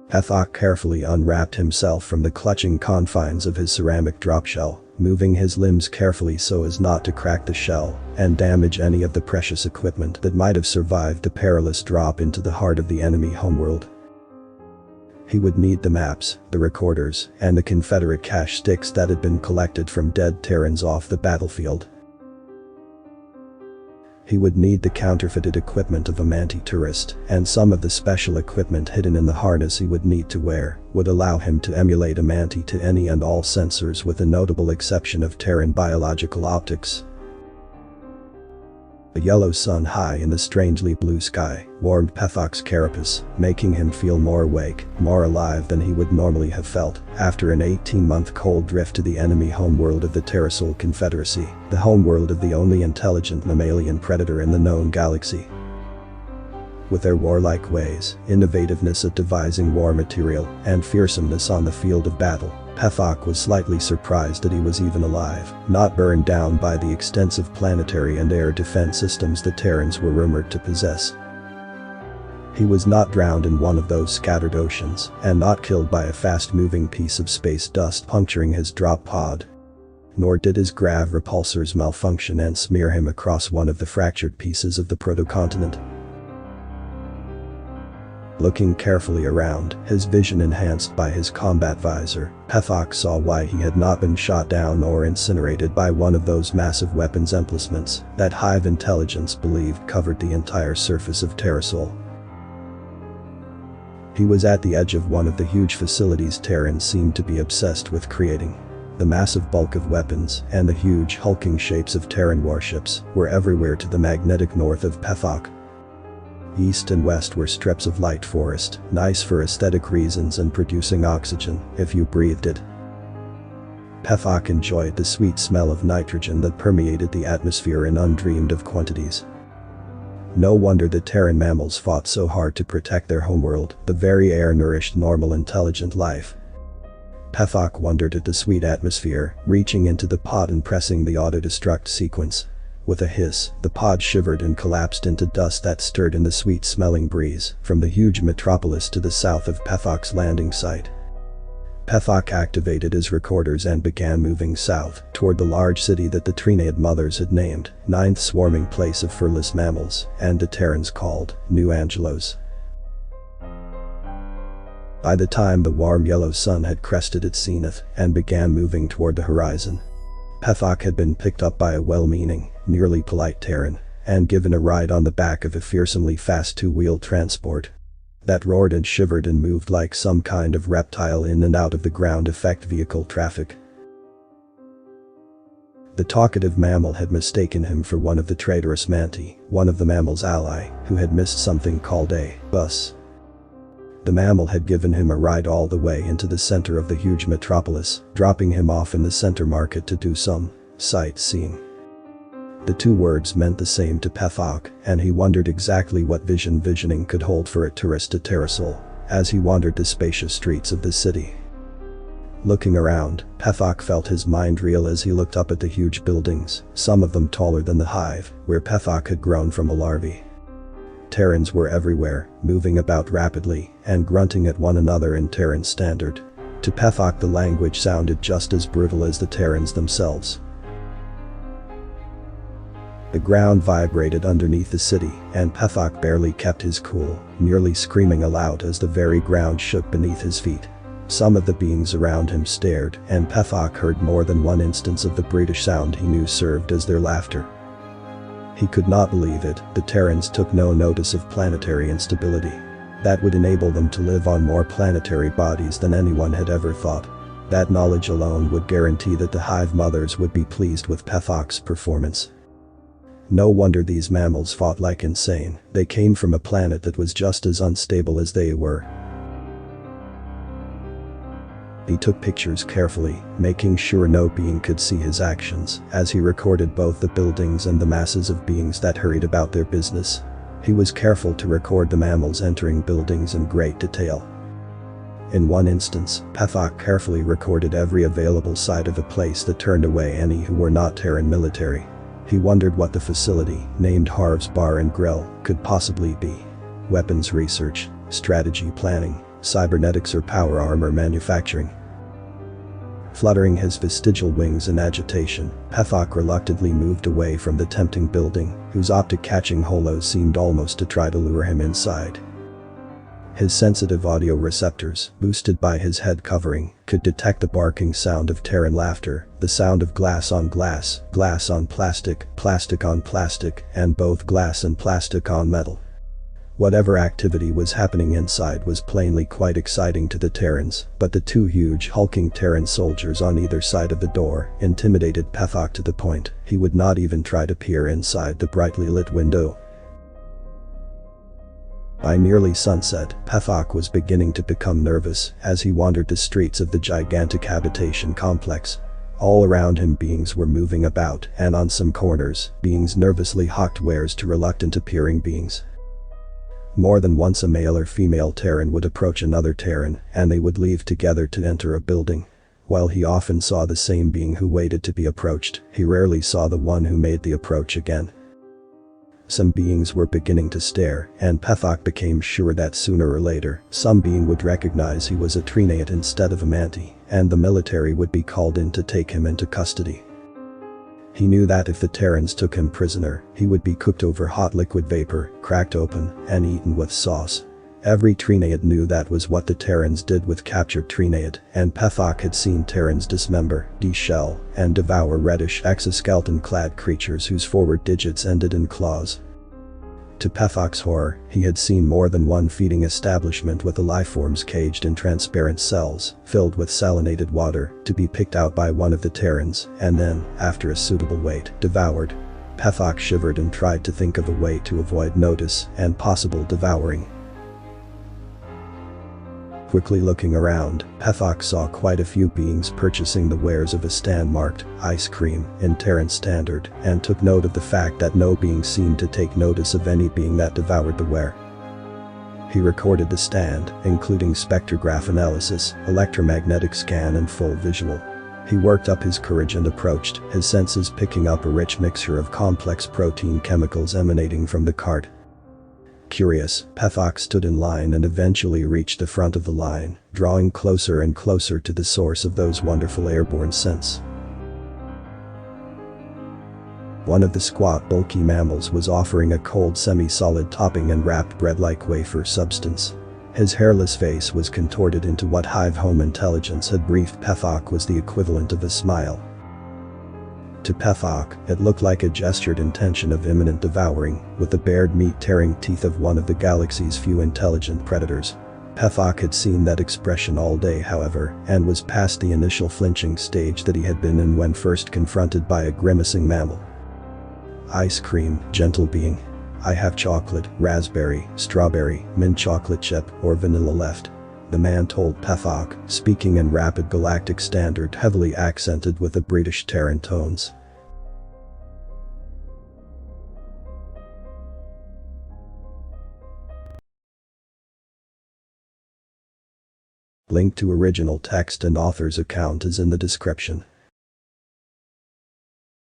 Pethok carefully unwrapped himself from the clutching confines of his ceramic drop shell, moving his limbs carefully so as not to crack the shell and damage any of the precious equipment that might have survived the perilous drop into the heart of the enemy homeworld. He would need the maps, the recorders, and the Confederate cache sticks that had been collected from dead Terrans off the battlefield. He would need the counterfeited equipment of a Manti tourist, and some of the special equipment hidden in the harness he would need to wear would allow him to emulate a Manti to any and all sensors with the notable exception of Terran biological optics. A yellow sun high in the strangely blue sky warmed Pethok's carapace, making him feel more awake, more alive than he would normally have felt after an 18-month cold drift to the enemy homeworld of the Terrasol Confederacy, the homeworld of the only intelligent mammalian predator in the known galaxy. With their warlike ways, innovativeness at devising war material, and fearsomeness on the field of battle, Pethok was slightly surprised that he was even alive, not burned down by the extensive planetary and air defense systems the Terrans were rumored to possess. He was not drowned in one of those scattered oceans, and not killed by a fast-moving piece of space dust puncturing his drop pod. Nor did his grav repulsors malfunction and smear him across one of the fractured pieces of the protocontinent. Looking carefully around, his vision enhanced by his combat visor, Pethok saw why he had not been shot down or incinerated by one of those massive weapons emplacements that Hive intelligence believed covered the entire surface of Terrasol. He was at the edge of one of the huge facilities Terrans seemed to be obsessed with creating. The massive bulk of weapons and the huge hulking shapes of Terran warships were everywhere to the magnetic north of Pethok. East and west were strips of light forest, nice for aesthetic reasons and producing oxygen if you breathed it. Pethok enjoyed the sweet smell of nitrogen that permeated the atmosphere in undreamed of quantities. No wonder the Terran mammals fought so hard to protect their homeworld, the very air nourished normal intelligent life. Pethok wondered at the sweet atmosphere, reaching into the pod and pressing the auto-destruct sequence. With a hiss, the pod shivered and collapsed into dust that stirred in the sweet-smelling breeze from the huge metropolis to the south of Pethok's landing site. Pethok activated his recorders and began moving south toward the large city that the Trineid mothers had named, ninth swarming place of furless mammals, and the Terrans called New Angelos. By the time the warm yellow sun had crested its zenith and began moving toward the horizon, Pethok had been picked up by a well-meaning, nearly polite Terran, and given a ride on the back of a fearsomely fast two-wheel transport that roared and shivered and moved like some kind of reptile in and out of the ground effect vehicle traffic. The talkative mammal had mistaken him for one of the traitorous Manti, one of the mammal's ally, who had missed something called a bus. The mammal had given him a ride all the way into the center of the huge metropolis, dropping him off in the center market to do some sightseeing. The two words meant the same to Pethok, and he wondered exactly what visioning could hold for a tourist to Terrasol as he wandered the spacious streets of the city. Looking around, Pethok felt his mind reel as he looked up at the huge buildings, some of them taller than the hive, where Pethok had grown from a larvae. Terrans were everywhere, moving about rapidly and grunting at one another in Terran standard. To Pethok the language sounded just as brutal as the Terrans themselves. The ground vibrated underneath the city, and Pethok barely kept his cool, nearly screaming aloud as the very ground shook beneath his feet. Some of the beings around him stared, and Pethok heard more than one instance of the brutish sound he knew served as their laughter. He could not believe it, the Terrans took no notice of planetary instability. That would enable them to live on more planetary bodies than anyone had ever thought. That knowledge alone would guarantee that the hive mothers would be pleased with Pethok's performance. No wonder these mammals fought like insane, they came from a planet that was just as unstable as they were. He took pictures carefully, making sure no being could see his actions, as he recorded both the buildings and the masses of beings that hurried about their business. He was careful to record the mammals entering buildings in great detail. In one instance, Pethok carefully recorded every available site of a place that turned away any who were not Terran military. He wondered what the facility, named Harv's Bar and Grill, could possibly be. Weapons research, strategy planning, cybernetics or power armor manufacturing. Fluttering his vestigial wings in agitation, Pethok reluctantly moved away from the tempting building, whose optic-catching hollows seemed almost to try to lure him inside. His sensitive audio receptors, boosted by his head covering, could detect the barking sound of Terran laughter, the sound of glass on glass, glass on plastic, plastic on plastic, and both glass and plastic on metal. Whatever activity was happening inside was plainly quite exciting to the Terrans, but the two huge hulking Terran soldiers on either side of the door intimidated Pethok to the point he would not even try to peer inside the brightly lit window. By nearly sunset, Pethok was beginning to become nervous as he wandered the streets of the gigantic habitation complex. All around him beings were moving about, and on some corners, beings nervously hawked wares to reluctant appearing beings. More than once a male or female Terran would approach another Terran, and they would leave together to enter a building. While he often saw the same being who waited to be approached, he rarely saw the one who made the approach again. Some beings were beginning to stare, and Pethok became sure that sooner or later, some being would recognize he was a Trinaid instead of a Manti, and the military would be called in to take him into custody. He knew that if the Terrans took him prisoner, he would be cooked over hot liquid vapor, cracked open, and eaten with sauce. Every Trinaid knew that was what the Terrans did with captured Trinaid, and Pethok had seen Terrans dismember, de-shell, and devour reddish exoskeleton-clad creatures whose forward digits ended in claws. To Pethok's horror, he had seen more than one feeding establishment with the lifeforms caged in transparent cells, filled with salinated water, to be picked out by one of the Terrans, and then, after a suitable wait, devoured. Pethok shivered and tried to think of a way to avoid notice and possible devouring. Quickly looking around, Pethok saw quite a few beings purchasing the wares of a stand marked ice cream in Terran standard, and took note of the fact that no being seemed to take notice of any being that devoured the ware. He recorded the stand, including spectrograph analysis, electromagnetic scan and full visual. He worked up his courage and approached, his senses picking up a rich mixture of complex protein chemicals emanating from the cart. Curious, Pethok stood in line and eventually reached the front of the line, drawing closer and closer to the source of those wonderful airborne scents. One of the squat, bulky mammals was offering a cold semi-solid topping and wrapped bread-like wafer substance. His hairless face was contorted into what Hive Home Intelligence had briefed Pethok was the equivalent of a smile. To Pethok, it looked like a gestured intention of imminent devouring, with the bared meat-tearing teeth of one of the galaxy's few intelligent predators. Pethok had seen that expression all day, however, and was past the initial flinching stage that he had been in when first confronted by a grimacing mammal. Ice cream, gentle being. I have chocolate, raspberry, strawberry, mint chocolate chip, or vanilla left. The man told Pethok, speaking in rapid galactic standard heavily accented with the British Terran tones. Link to original text and author's account is in the description.